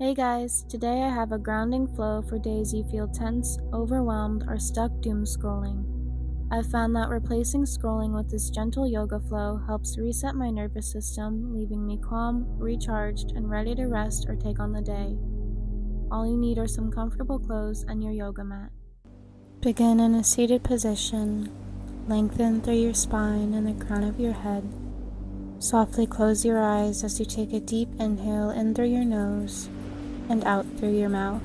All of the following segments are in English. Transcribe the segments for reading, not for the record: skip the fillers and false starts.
Hey guys, today I have a grounding flow for days you feel tense, overwhelmed, or stuck doom scrolling. I've found that replacing scrolling with this gentle yoga flow helps reset my nervous system, leaving me calm, recharged, and ready to rest or take on the day. All you need are some comfortable clothes and your yoga mat. Begin in a seated position. Lengthen through your spine and the crown of your head. Softly close your eyes as you take a deep inhale in through your nose and out through your mouth.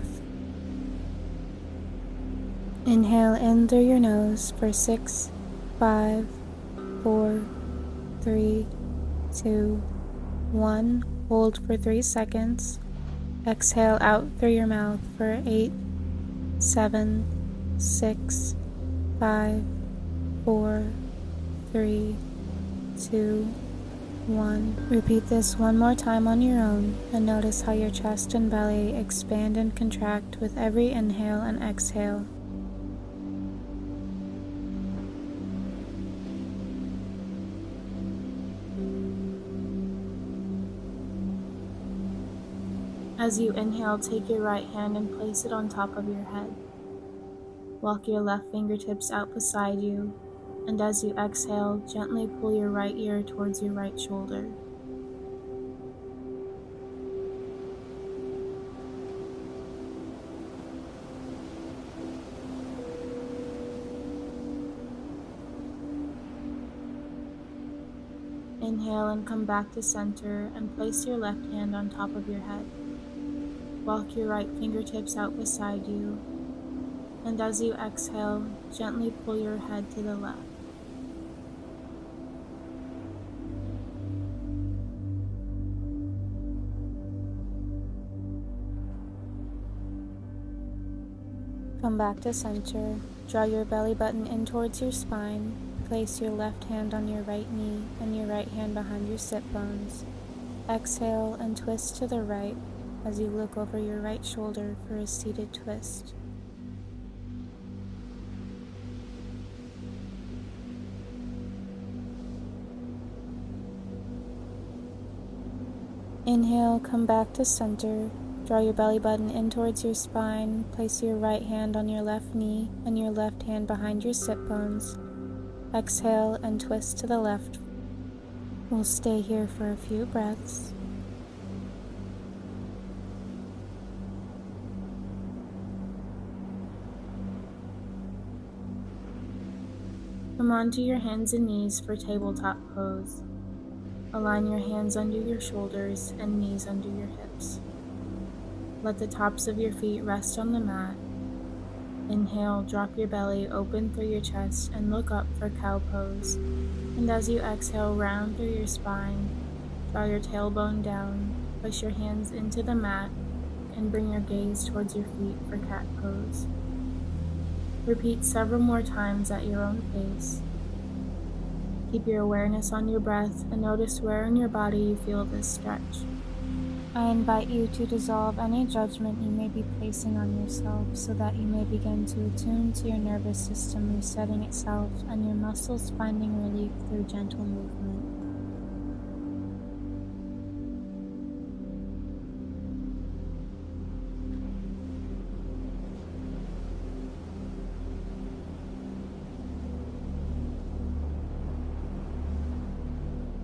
Inhale in through your nose for 6, 5, 4, 3, 2, 1. Hold for 3 seconds. Exhale out through your mouth for 8, 7, 6, 5, 4, 3, 2, 1. Repeat this one more time on your own and notice how your chest and belly expand and contract with every inhale and exhale. As you inhale, take your right hand and place it on top of your head. Walk your left fingertips out beside you, and as you exhale, gently pull your right ear towards your right shoulder. Inhale and come back to center and place your left hand on top of your head. Walk your right fingertips out beside you, and as you exhale, gently pull your head to the left. Come back to center. Draw your belly button in towards your spine. Place your left hand on your right knee and your right hand behind your sit bones. Exhale and twist to the right as you look over your right shoulder for a seated twist. Inhale, come back to center. Draw your belly button in towards your spine. Place your right hand on your left knee and your left hand behind your sit bones. Exhale and twist to the left. We'll stay here for a few breaths. Come onto your hands and knees for tabletop pose. Align your hands under your shoulders and knees under your hips. Let the tops of your feet rest on the mat. Inhale, drop your belly open through your chest and look up for cow pose. And as you exhale, round through your spine, draw your tailbone down, push your hands into the mat, and bring your gaze towards your feet for cat pose. Repeat several more times at your own pace. Keep your awareness on your breath and notice where in your body you feel this stretch. I invite you to dissolve any judgment you may be placing on yourself so that you may begin to attune to your nervous system resetting itself and your muscles finding relief through gentle movement.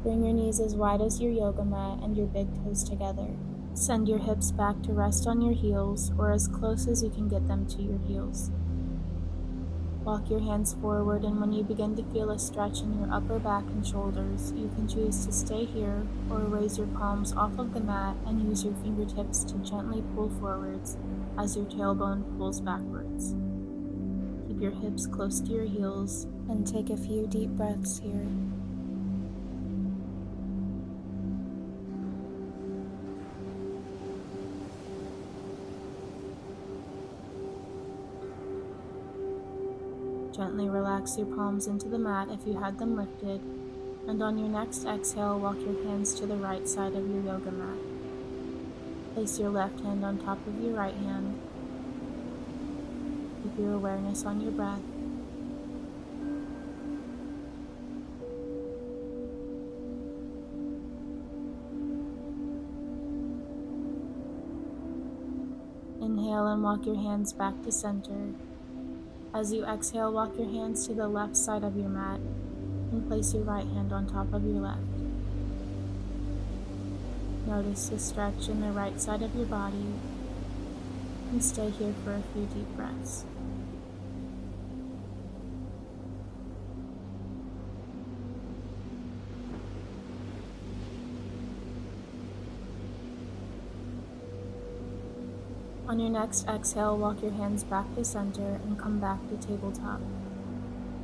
Bring your knees as wide as your yoga mat and your big toes together. Send your hips back to rest on your heels or as close as you can get them to your heels. Walk your hands forward, and when you begin to feel a stretch in your upper back and shoulders, you can choose to stay here or raise your palms off of the mat and use your fingertips to gently pull forwards as your tailbone pulls backwards. Keep your hips close to your heels and take a few deep breaths here. Gently relax your palms into the mat if you had them lifted, and on your next exhale, walk your hands to the right side of your yoga mat. Place your left hand on top of your right hand. Keep your awareness on your breath. Inhale and walk your hands back to center. As you exhale, walk your hands to the left side of your mat and place your right hand on top of your left. Notice the stretch in the right side of your body and stay here for a few deep breaths. On your next exhale, walk your hands back to center and come back to tabletop.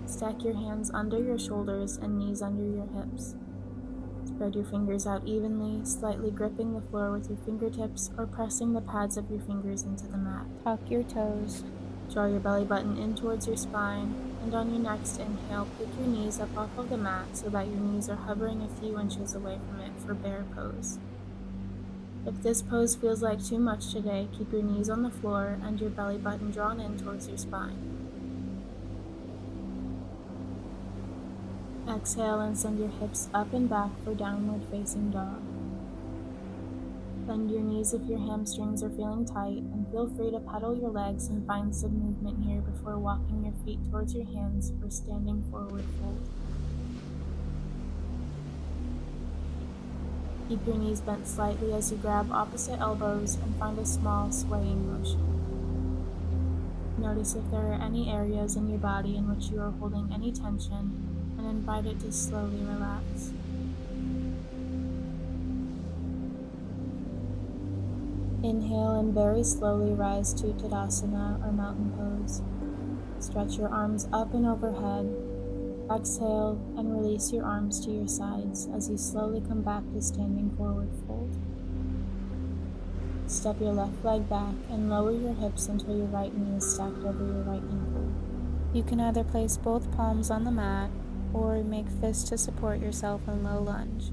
Stack your hands under your shoulders and knees under your hips. Spread your fingers out evenly, slightly gripping the floor with your fingertips or pressing the pads of your fingers into the mat. Tuck your toes. Draw your belly button in towards your spine, and on your next inhale, pick your knees up off of the mat so that your knees are hovering a few inches away from it for bear pose. If this pose feels like too much today, keep your knees on the floor and your belly button drawn in towards your spine. Exhale and send your hips up and back for downward facing dog. Bend your knees if your hamstrings are feeling tight, and feel free to pedal your legs and find some movement here before walking your feet towards your hands for standing forward fold. Keep your knees bent slightly as you grab opposite elbows and find a small swaying motion. Notice if there are any areas in your body in which you are holding any tension, and invite it to slowly relax. Inhale and very slowly rise to Tadasana or mountain pose. Stretch your arms up and overhead. Exhale and release your arms to your sides as you slowly come back to standing forward fold. Step your left leg back and lower your hips until your right knee is stacked over your right ankle. You can either place both palms on the mat or make fists to support yourself in low lunge.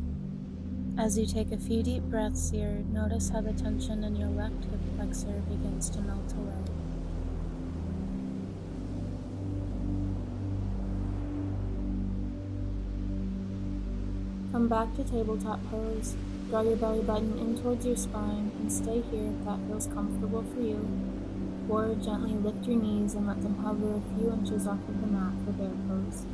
As you take a few deep breaths here, notice how the tension in your left hip flexor begins to melt away. Come back to tabletop pose. Draw your belly button in towards your spine and stay here if that feels comfortable for you. Or gently lift your knees and let them hover a few inches off of the mat for bear pose.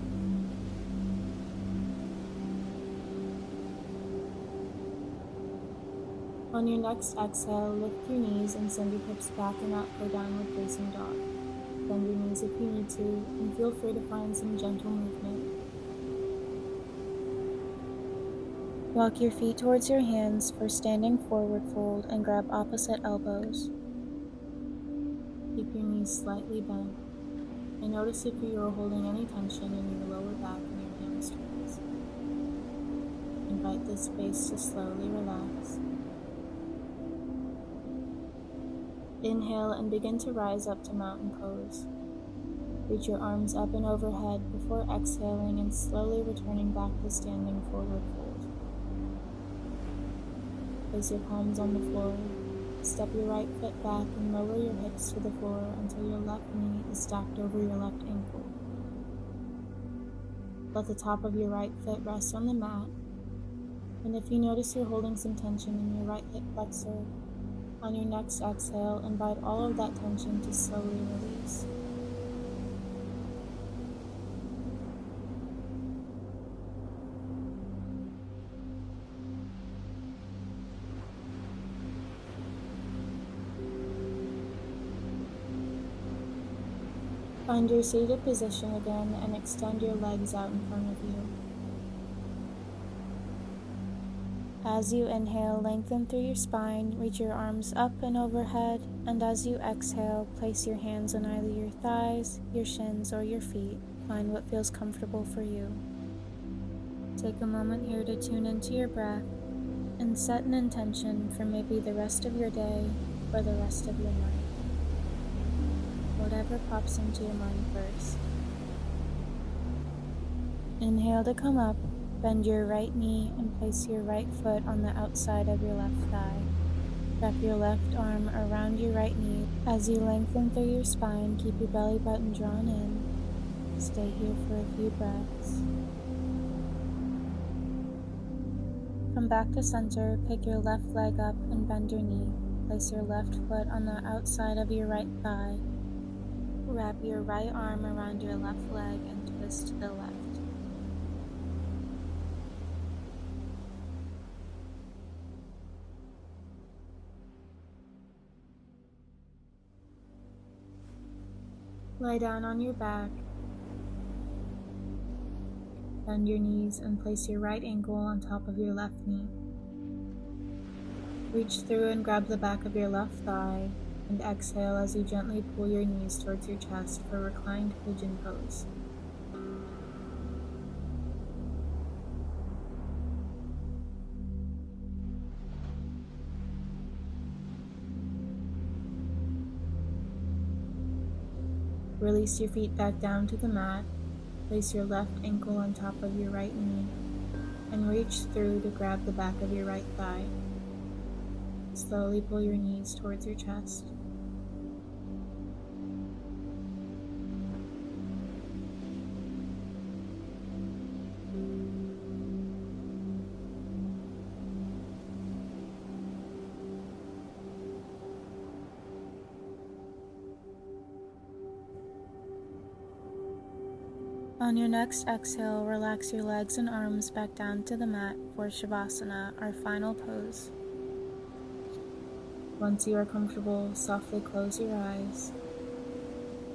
On your next exhale, lift your knees and send your hips back and up for downward facing dog. Bend your knees if you need to, and feel free to find some gentle movement. Walk your feet towards your hands for standing forward fold and grab opposite elbows. Keep your knees slightly bent, and notice if you are holding any tension in your lower back and your hamstrings. Invite this space to slowly relax. Inhale and begin to rise up to mountain pose. Reach your arms up and overhead before exhaling and slowly returning back to standing forward fold. Place your palms on the floor. Step your right foot back and lower your hips to the floor until your left knee is stacked over your left ankle. Let the top of your right foot rest on the mat, and if you notice you're holding some tension in your right hip flexor, on your next exhale, invite all of that tension to slowly release. Find your seated position again and extend your legs out in front of you. As you inhale, lengthen through your spine, reach your arms up and overhead, and as you exhale, place your hands on either your thighs, your shins, or your feet. Find what feels comfortable for you. Take a moment here to tune into your breath and set an intention for maybe the rest of your day or the rest of your night. Whatever pops into your mind first. Inhale to come up. Bend your right knee and place your right foot on the outside of your left thigh. Wrap your left arm around your right knee. As you lengthen through your spine, keep your belly button drawn in. Stay here for a few breaths. Come back to center, pick your left leg up and bend your knee. Place your left foot on the outside of your right thigh. Wrap your right arm around your left leg and twist to the left. Lie down on your back. Bend your knees and place your right ankle on top of your left knee. Reach through and grab the back of your left thigh and exhale as you gently pull your knees towards your chest for reclined pigeon pose. Release your feet back down to the mat. Place your left ankle on top of your right knee and reach through to grab the back of your right thigh. Slowly pull your knees towards your chest. On your next exhale, relax your legs and arms back down to the mat for Shavasana, our final pose. Once you are comfortable, softly close your eyes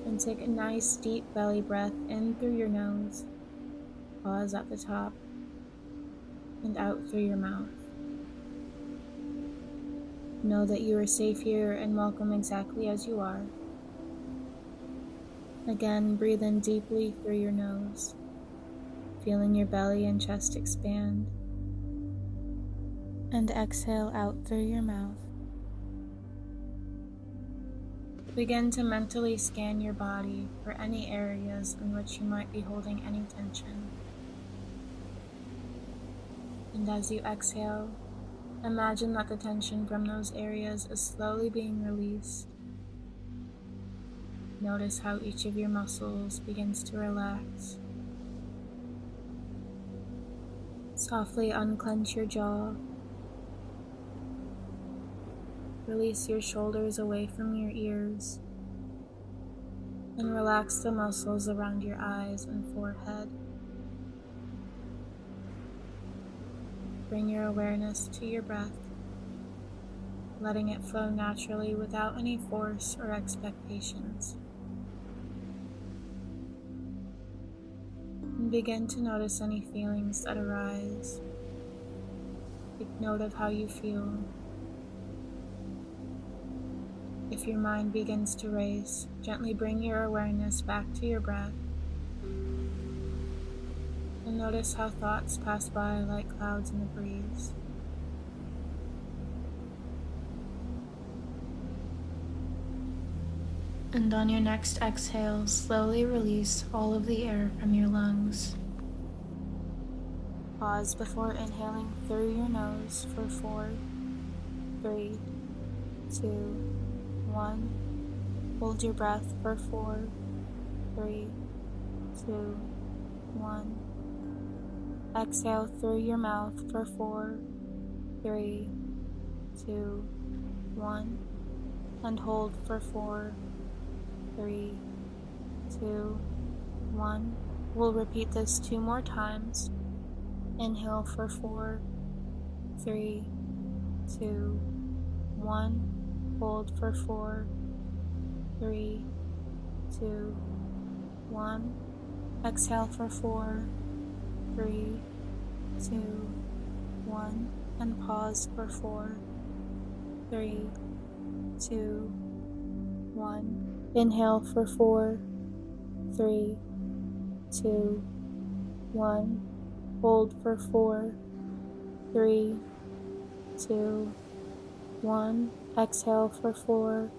and take a nice deep belly breath in through your nose. Pause at the top and out through your mouth. Know that you are safe here and welcome exactly as you are. Again, breathe in deeply through your nose, feeling your belly and chest expand, and exhale out through your mouth. Begin to mentally scan your body for any areas in which you might be holding any tension. And as you exhale, imagine that the tension from those areas is slowly being released. Notice how each of your muscles begins to relax. Softly unclench your jaw. Release your shoulders away from your ears. And relax the muscles around your eyes and forehead. Bring your awareness to your breath, letting it flow naturally without any force or expectations. And begin to notice any feelings that arise. Take note of how you feel. If your mind begins to race, gently bring your awareness back to your breath. And notice how thoughts pass by like clouds in the breeze. And on your next exhale, slowly release all of the air from your lungs. Pause before inhaling through your nose for 4, 3, 2, 1. Hold your breath for 4, 3, 2, 1. Exhale through your mouth for 4, 3, 2, 1. And hold for 4, 3, 2, 1. We'll repeat this 2 more times. Inhale for 4, 3, 2, 1. Hold for 4, 3, 2, 1. Exhale for 4, 3, 2, 1. And pause for 4, 3, 2, 1. Inhale for 4, 3, 2, 1. Hold for 4, 3, 2, 1. Exhale for 4,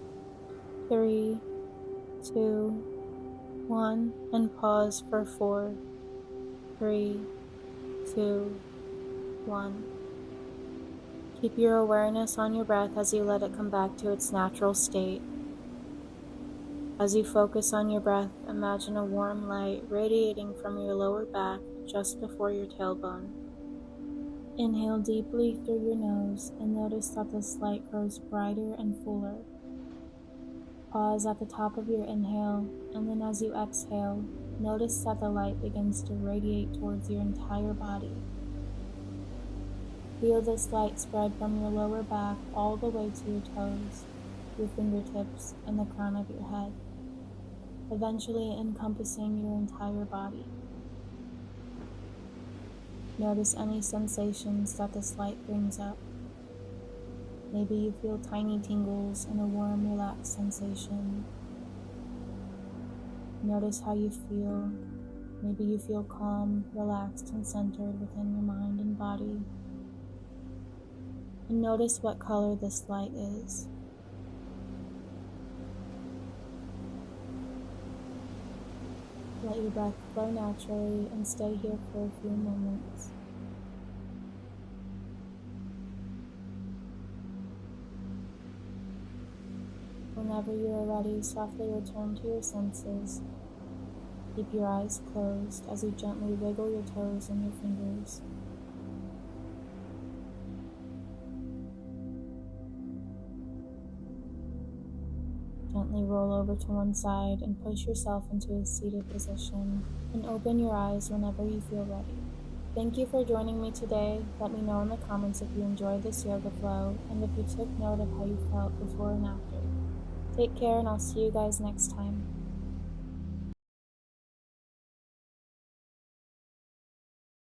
3, 2, 1. And pause for 4, 3, 2, 1. Keep your awareness on your breath as you let it come back to its natural state. As you focus on your breath, imagine a warm light radiating from your lower back just before your tailbone. Inhale deeply through your nose and notice that this light grows brighter and fuller. Pause at the top of your inhale, and then as you exhale, notice that the light begins to radiate towards your entire body. Feel this light spread from your lower back all the way to your toes, your fingertips, and the crown of your head, eventually encompassing your entire body. Notice any sensations that this light brings up. Maybe you feel tiny tingles and a warm, relaxed sensation. Notice how you feel. Maybe you feel calm, relaxed, and centered within your mind and body. And notice what color this light is. Let your breath flow naturally and stay here for a few moments. Whenever you are ready, softly return to your senses. Keep your eyes closed as you gently wiggle your toes and your fingers. Gently roll over to one side and push yourself into a seated position, and open your eyes whenever you feel ready. Thank you for joining me today. Let me know in the comments if you enjoyed this yoga flow and if you took note of how you felt before and after. Take care, and I'll see you guys next time.